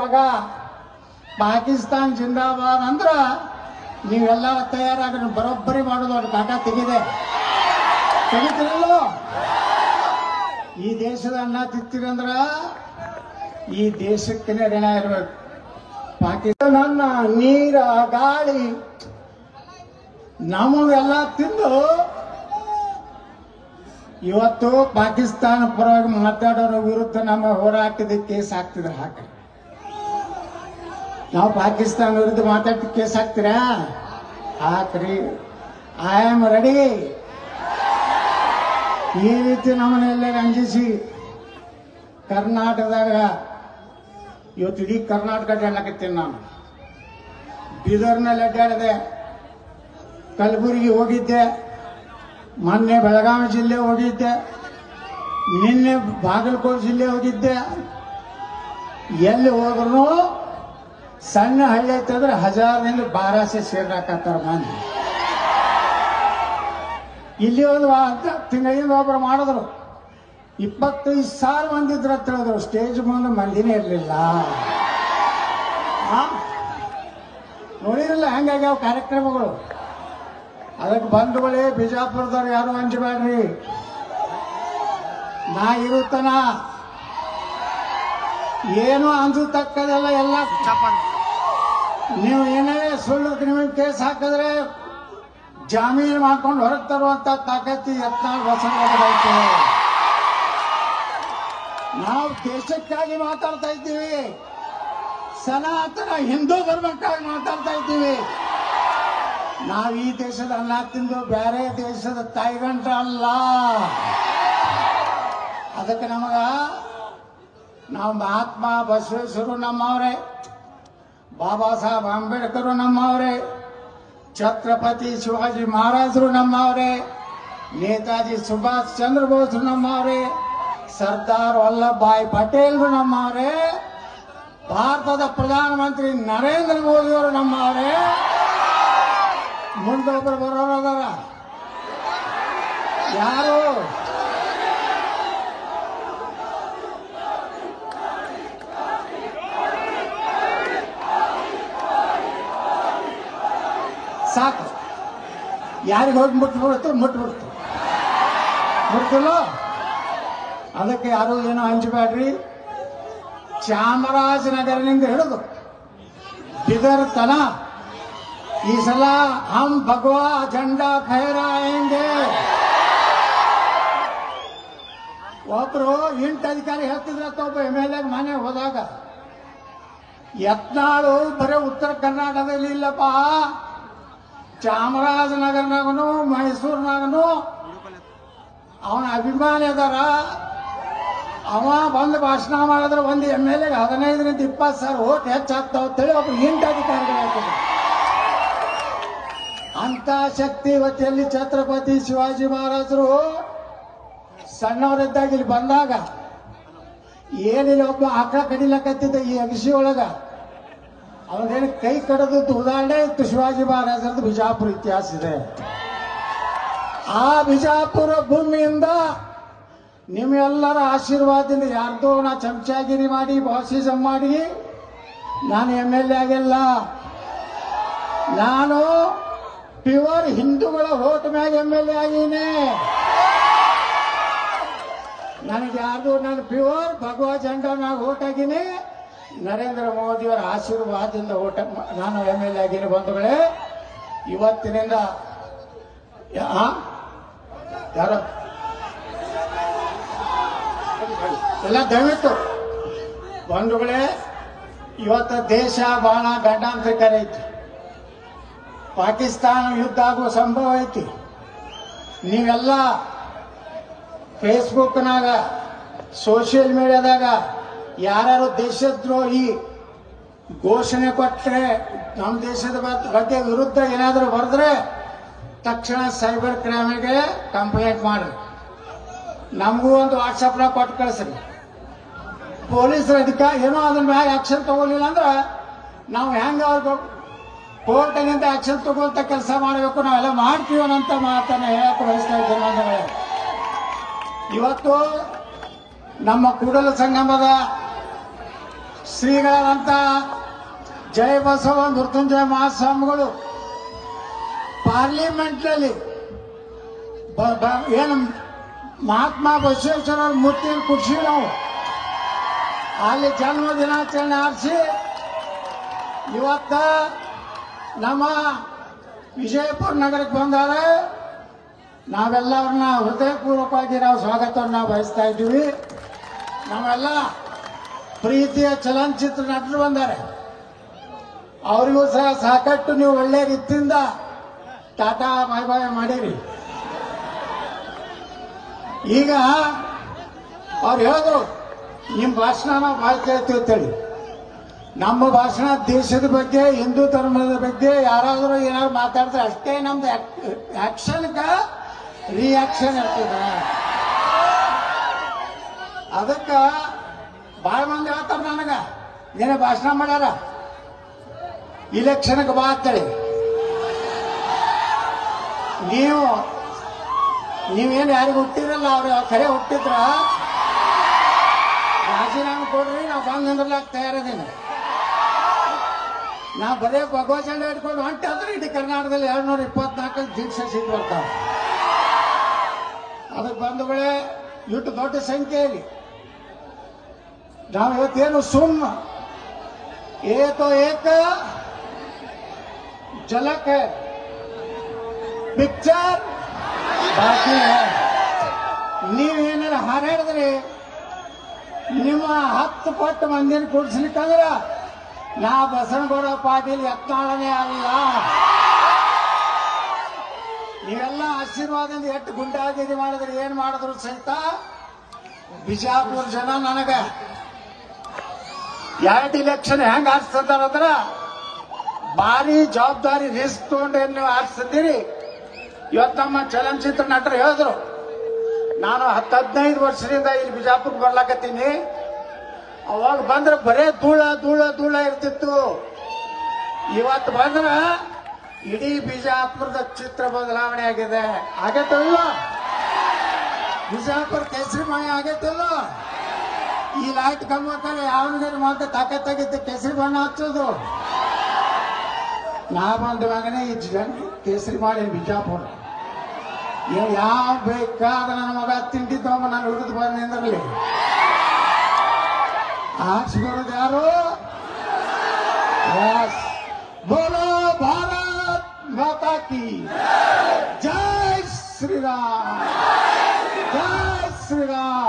ಮಗ ಪಾಕಿಸ್ತಾನ ಜಿಂದಾಬಾದ್ ಅಂದ್ರ ನೀವೆಲ್ಲ ತಯಾರಾಗ ಬರೋಬ್ಬರಿ ಮಾಡೋದು ಅವ್ರ ಕಾಟ ತೆಗಿತಿರಲ್ಲೋ. ಈ ದೇಶದ ಅನ್ನ ತಿಂತೀರಂದ್ರ ಈ ದೇಶಕ್ಕೆ ಋಣ ಇರ್ಬೇಕು. ಪಾಕಿಸ್ತಾನ ಅನ್ನ ನೀರ ಗಾಳಿ ನಮಗೆಲ್ಲ ತಿಂದು ಇವತ್ತು ಪಾಕಿಸ್ತಾನ ಪರವಾಗಿ ಮಾತಾಡೋರ ವಿರುದ್ಧ ನಮ್ಮ ಹೋರಾಟದ ಕೇಸ್ ಹಾಕ್ತಿದ್ರ ಹಾಕಿ. ನಾವು ಪಾಕಿಸ್ತಾನ ವಿರುದ್ಧ ಮಾತಾಡ್ತಿ ಕೇಸ್ ಹಾಕ್ತೀರಾ? ಹಾಕ್ರಿ. I am ready. ಈ ರೀತಿ ನಮ್ಮನ್ನೆಲ್ಲ ರಂಜಿಸಿ ಕರ್ನಾಟಕದಾಗ ಇವತ್ತು ಇಡೀ ಕರ್ನಾಟಕ ಅಡ್ಡಾಡಕತ್ತೀನಿ. ನಾನು ಬೀದರ್ನಲ್ಲಿ ಅಡ್ಡಾಡಿದೆ, ಕಲಬುರಗಿ ಹೋಗಿದ್ದೆ, ಮೊನ್ನೆ ಬೆಳಗಾವಿ ಜಿಲ್ಲೆ ಹೋಗಿದ್ದೆ, ನಿನ್ನೆ ಬಾಗಲಕೋಟೆ ಜಿಲ್ಲೆ ಹೋಗಿದ್ದೆ. ಎಲ್ಲಿ ಹೋದ್ರು ಸಣ್ಣ ಹಳ್ಳಿ ಐತಂದ್ರೆ 1000ದಿಂದ 1200 ಸೇರ್ಲಾಕತ್ತಾರ ಮಂದಿ. ಇಲ್ಲಿ ಒಂದು ತಿಂಗಳಿಂದ ಒಬ್ಬರು ಮಾಡಿದ್ರು 25,000 ಮಂದಿ ಇದ್ರ ಅಂತ ಹೇಳಿದ್ರು. ಸ್ಟೇಜ್ ಮುಂದೆ ಮಂದಿನೇ ಇರಲಿಲ್ಲ. ನೋಡಿರಲ್ಲ ಹೆಂಗಾಗ್ಯಾವ ಕಾರ್ಯಕ್ರಮಗಳು. ಅದಕ್ಕೆ ಬಂಧುಗಳೇ, ಬಿಜಾಪುರದವ್ರು ಯಾರು ಹಂಚಬೇಡ್ರಿ. ನಾ ಇರುತ್ತನ ಏನು ಅಂಜತಕ್ಕದೆಲ್ಲ ಎಲ್ಲ ನೀವು ಏನೇ ಸುಳ್ಳು ನಿಮಗೆ ಕೇಸ್ ಹಾಕಿದ್ರೆ ಜಾಮೀನು ಮಾಡ್ಕೊಂಡು ಹೊರಗೆ ತರುವಂತ ತಾಕತ್ತಿ ಯತ್ನಾಳ್ ಬಸವರಾಜ್. ನಾವು ದೇಶಕ್ಕಾಗಿ ಮಾತಾಡ್ತಾ ಇದ್ದೀವಿ, ಸನಾತನ ಹಿಂದೂ ಧರ್ಮಕ್ಕಾಗಿ ಮಾತಾಡ್ತಾ ಇದ್ದೀವಿ. ನಾವು ಈ ದೇಶದ ಅನ್ನ ತಿಂದು ಬೇರೆ ದೇಶದ ತಾಯಿಗಂಟ ಅಲ್ಲ. ಅದಕ್ಕೆ ನಾವು ಮಹಾತ್ಮ ಬಸವೇಶ್ವರರು ನಮ್ಮವ್ರೆ, ಬಾಬಾ ಸಾಹೇಬ್ ಅಂಬೇಡ್ಕರ್ ನಮ್ಮವ್ರೆ, ಛತ್ರಪತಿ ಶಿವಾಜಿ ಮಹಾರಾಜರು ನಮ್ಮವ್ರೆ, ನೇತಾಜಿ ಸುಭಾಷ್ ಚಂದ್ರ ಬೋಸ್ ನಮ್ಮವ್ರೆ, ಸರ್ದಾರ್ ವಲ್ಲಭಭಾಯಿ ಪಟೇಲ್ರು ನಮ್ಮವ್ರೆ, ಭಾರತದ ಪ್ರಧಾನಮಂತ್ರಿ ನರೇಂದ್ರ ಮೋದಿಯವರು ನಮ್ಮವ್ರೆ. ಮುಂದೊಬ್ಬರು ಬರೋರದಾರ ಯಾರು? ಸಾಕು. ಯಾರಿಗೆ ಹೋಗಿ ಮುಟ್ಬಿಡ್ತು. ಅದಕ್ಕೆ ಯಾರು ಏನೋ ಹಂಚಬೇಡ್ರಿ. ಚಾಮರಾಜನಗರನಿಂದ ಹಿಡಿದು ಬಿದರ್ ತನ ಈ ಸಲ ಹಮ್ ಭಗವಾ झंडा ಫಹರಾಯೆಂಗೆ. ಒಬ್ರು ಇಂಟ್ ಅಧಿಕಾರಿ ಹೇಳ್ತಿದ್ರತ್ತ, ಒಬ್ಬ MLA ಮನೆ ಹೋದಾಗ, ಯತ್ನಾಳು ಬರೀ ಉತ್ತರ ಕರ್ನಾಟಕದಲ್ಲಿ ಇಲ್ಲಪ್ಪ, ಚಾಮರಾಜನಗರನಾಗನು ಮೈಸೂರಿನಾಗನು ಅವನ ಅಭಿಮಾನಿ ಅದಾರ. ಅವ ಬಂದು ಭಾಷಣ ಮಾಡಿದ್ರೆ ಒಂದು MLA 15ರಿಂದ 20,000 ಓಟ್ ಹೆಚ್ಚಾಗ್ತಾವ ಅಂತೇಳಿ ಒಬ್ಬ ಇಂಟ್ ಅಧಿಕಾರಿಗಳು ಹೇಳ್ತಿದ್ರು. ಅಂತ ಶಕ್ತಿ ಇವತ್ತೆಲ್ಲಿ ಛತ್ರಪತಿ ಶಿವಾಜಿ ಮಹಾರಾಜರು ಸಣ್ಣವರಿದ್ದಾಗ ಇಲ್ಲಿ ಬಂದಾಗ ಏನಿಲ್ಲ, ಒಬ್ಬ ಆಕಳ ಕಡಿಲಕತ್ತಿದ್ದ ಈ ಅಗಸಿ ಒಳಗ ಅವನೇನು ಕೈ ಕಡದದ್ದು ಉದಾಹರಣೆ ಇತ್ತು. ಶಿವಾಜಿ ಮಹಾರಾಜರದ್ದು ಬಿಜಾಪುರ ಇತಿಹಾಸ ಇದೆ. ಆ ಬಿಜಾಪುರ ಭೂಮಿಯಿಂದ ನಿಮ್ಮೆಲ್ಲರ ಆಶೀರ್ವಾದದಿಂದ ಯಾರ್ದೋ ನಾ ಚಮಚಾಗಿರಿ ಮಾಡಿ ಬಾಸಿಸಂ ಮಾಡಿ ನಾನು MLA ಆಗಿಲ್ಲ. ನಾನು ಪ್ಯೂರ್ ಹಿಂದೂಗಳ ಓಟ್ ಮ್ಯಾಗ MLA ಆಗೀನಿ. ನನಗೆ ಯಾರ್ದು ನಾನು ಪ್ಯೂರ್ ಭಗವಾ झंडाನಾಗ ಓಟ್ ಆಗೀನಿ. ನರೇಂದ್ರ ಮೋದಿಯವರ ಆಶೀರ್ವಾದದಿಂದ ಓಟ್ ನಾನು MLA ಆಗೀನಿ. ಬಂಧುಗಳೇ, ಇವತ್ತಿನಿಂದ ಯಾರು ಎಲ್ಲ ದಯವಿಟ್ಟು ಬಂಧುಗಳೇ, ಇವತ್ತು ದೇಶ ಬಹಳ ಗಂಡಾಂತರಿಕರ ಐತಿ. ಪಾಕಿಸ್ತಾನ ಯುದ್ಧ ಆಗುವ ಸಂಭವ ಐತಿ. ನೀವೆಲ್ಲ ಫೇಸ್ಬುಕ್ನಾಗ ಸೋಷಿಯಲ್ ಮೀಡಿಯಾದಾಗ ಯಾರು ದೇಶದ್ರೋಹಿ ಘೋಷಣೆ ಕೊಟ್ಟರೆ, ನಮ್ಮ ದೇಶದ ಬಗ್ಗೆ ವಿರುದ್ಧ ಏನಾದರೂ ಬರೆದ್ರೆ ತಕ್ಷಣ ಸೈಬರ್ ಕ್ರೈಮ್ಗೆ ಕಂಪ್ಲೇಂಟ್ ಮಾಡ್ರಿ. ನಮಗೂ ಒಂದು ವಾಟ್ಸಪ್ನಾಗ ಕೊಟ್ಟು ಕಳಿಸ್ರಿ. ಪೊಲೀಸರ ಅಧಿಕಾರಿ ಏನೋ ಅದ್ರ ಮ್ಯಾಗ ಆಕ್ಷನ್ ತಗೊಳ್ಳಿಲ್ಲ ಅಂದ್ರೆ ನಾವು ಹೆಂಗೆ ಅವ್ರಿಗೆ ಕೋರ್ಟಿನಿಂದ ಆಕ್ಷನ್ ತಗೊಳ್ತ ಕೆಲಸ ಮಾಡಬೇಕು, ನಾವೆಲ್ಲ ಮಾಡ್ತೀವಿ ಅನ್ನೋಂಥ ಮಾತನ್ನ ಹೇಳಕ್ಕೆ ಬಯಸ್ತಾ ಇದ್ದೇನೆ. ಇವತ್ತು ನಮ್ಮ ಕೂಡಲ ಸಂಗಮದ ಶ್ರೀಗಳಂತ ಜಯ ಬಸವ ಮೃತ್ಯುಂಜಯ ಮಹಾಸ್ವಾಮಿಗಳು ಪಾರ್ಲಿಮೆಂಟ್ನಲ್ಲಿ ಏನು ಮಹಾತ್ಮ ಬಸವೇಶ್ವರ ಮೂರ್ತಿಯನ್ನು ಕೂಡಿಸಿ ನಾವು ಅಲ್ಲಿ ಜನ್ಮ ದಿನಾಚರಣೆ ಆರಿಸಿ ಇವತ್ತ ನಮ್ಮ ವಿಜಯಪುರ ನಗರಕ್ಕೆ ಬಂದಾರೆ. ನಾವೆಲ್ಲರನ್ನ ಹೃದಯಪೂರ್ವಕವಾಗಿ ನಾವು ಸ್ವಾಗತವನ್ನು ಬಯಸ್ತಾ ಇದ್ದೀವಿ. ನಾವೆಲ್ಲ ಪ್ರೀತಿಯ ಚಲನಚಿತ್ರ ನಟರು ಬಂದಾರೆ. ಅವರಿಗೂ ಸಹ ಸಾಕಷ್ಟು ನೀವು ಒಳ್ಳೆ ರೀತಿಯಿಂದ ಟಾಟಾ ಬಾಯ್ ಬಾಯ್ ಮಾಡಿರಿ. ಈಗ ಅವ್ರು ಹೇಳಿದ್ರು ನಿಮ್ಮ ಭಾಷಣ ನಾವು ಭಾಳ ಕೇಳ್ತೀವಿ ಅಂತೇಳಿ. ನಮ್ಮ ಭಾಷಣ ದೇಶದ ಬಗ್ಗೆ, ಹಿಂದೂ ಧರ್ಮದ ಬಗ್ಗೆ ಯಾರಾದರೂ ಏನಾದ್ರು ಮಾತಾಡಿದ್ರೆ ಅಷ್ಟೇ ನಮ್ದು ಆಕ್ಷನ್ಗೆ ರಿಯಾಕ್ಷನ್ ಇರ್ತದ. ಅದಕ್ಕೆ ಭಾಳ ಮಂದಿ ಹೇಳ್ತಾರ ನನಗ, ಏನೇ ಭಾಷಣ ಮಾಡ್ಯಾರ ಇಲೆಕ್ಷನ್ಗೆ ಬಾ ಅಂತೇಳಿ. ನೀವೇನು ಯಾರಿಗೆ ಹುಟ್ಟಿರಲ್ಲ, ಅವ್ರು ಖರೆ ಹುಟ್ಟಿದ್ರ ರಾಜೀನಾಮೆ ಕೊಡ್ರಿ, ನಾವು ಬಂದ್ ನಿಂದ್ರಲಾಕ ತಯಾರದೀನಿ. ನಾ ಬರೇ ಭಗವಚಂಡ ಇಟ್ಕೊಂಡು ಹೊಂಟಾದ್ರೆ ಇಡೀ ಕರ್ನಾಟಕದಲ್ಲಿ 224 ದೀಕ್ಷಾ ಸೀಟ್ ಬರ್ತಾವ. ಅದಕ್ಕೆ ಬಂಧುಗಳೇ, ಇಟ್ಟು ದೊಡ್ಡ ಸಂಖ್ಯೆಯಲ್ಲಿ ನಾವು ಇವತ್ತೇನು ಸುಮ್ಮ ಏಕೋ ಏಕ झलक है, ಪಿಕ್ಚರ್ ಬಾಕಿ है. ನೀವೇನಾರ ಹಾರಾಡಿದ್ರಿ ನಿಮ್ಮ 10 ಪಟ್ಟು ಮಂದಿನ ಕೂಡಿಸ್ಲಿಕ್ಕಂದ್ರ ನಾ ಬಸನಗೌಡ ಪಾಟೀಲ್ ಯತ್ನಾಳನೇ ಅಲ್ಲ. ನೀವೆಲ್ಲ ಆಶೀರ್ವಾದದಿಂದ ಎಷ್ಟು ಗುಂಡಾಗಿರಿ ಮಾಡಿದ್ರೆ ಏನ್ ಮಾಡಿದ್ರು ಸಹಿತ ಬಿಜಾಪುರ ಜನ ನನಗ 2 ಇಲೆಕ್ಷನ್ ಹೆಂಗ್ ಆರಿಸ್ತಂದ್ರ ಭಾರಿ ಜವಾಬ್ದಾರಿ ರಿಸ್ಕ್ ತಗೊಂಡು ನೀವು ಆರಿಸ್ತಿದ್ದೀರಿ. ಇವತ್ತು ನಮ್ಮ ಚಲನಚಿತ್ರ ನಟರು ಹೇಳಿದ್ರು, ನಾನು 10-15 ವರ್ಷದಿಂದ ಇಲ್ಲಿ ಬಿಜಾಪುರಕ್ಕೆ ಬರ್ಲಾಕತ್ತೀನಿ. ಅವಾಗ ಬಂದ್ರೆ ಬರೇ ಧೂಳ ಧೂಳ ಧೂಳ ಇರ್ತಿತ್ತು. ಇವತ್ತು ಬಂದ್ರ ಇಡೀ ಬಿಜಾಪುರದ ಚಿತ್ರ ಬದಲಾವಣೆ ಆಗಿದೆ. ಆಗೈತಲ್ಲ ಬಿಜಾಪುರ ಕೇಸರಿಮಯ ಆಗೈತಲ್ಲ. ಈ ಲೈಟ್ ಕಂಬಕ್ಕಾಗ ಯಾವನಿಗೆ ಮಾತ್ರ ತಾಕತ್ತಾಗಿತ್ತು ಕೇಸರಿ ಬಣ್ಣ ಹಚ್ಚೋದು. ನಾ ಬಂದ ಮಗನೇ ಈ ಕೇಸರಿ ಮಾಡಿ ಬಿಜಾಪುರ ಯಾವ ಬೇಕಾದ ನನ್ನ ಮಗ ತಿಂಡಿದ್ದವ ನಾನು ಹಿಡಿದು ಬಂದ್ರಲ್ಲಿ ಆರಿಸ್ಬರೋದು ಯಾರು? ಬೋಲೋ ಭಾರತ್ ಮಾತಾ ಕಿ ಜೈ ಶ್ರೀರಾಮ್, ಜೈ ಶ್ರೀರಾಮ್.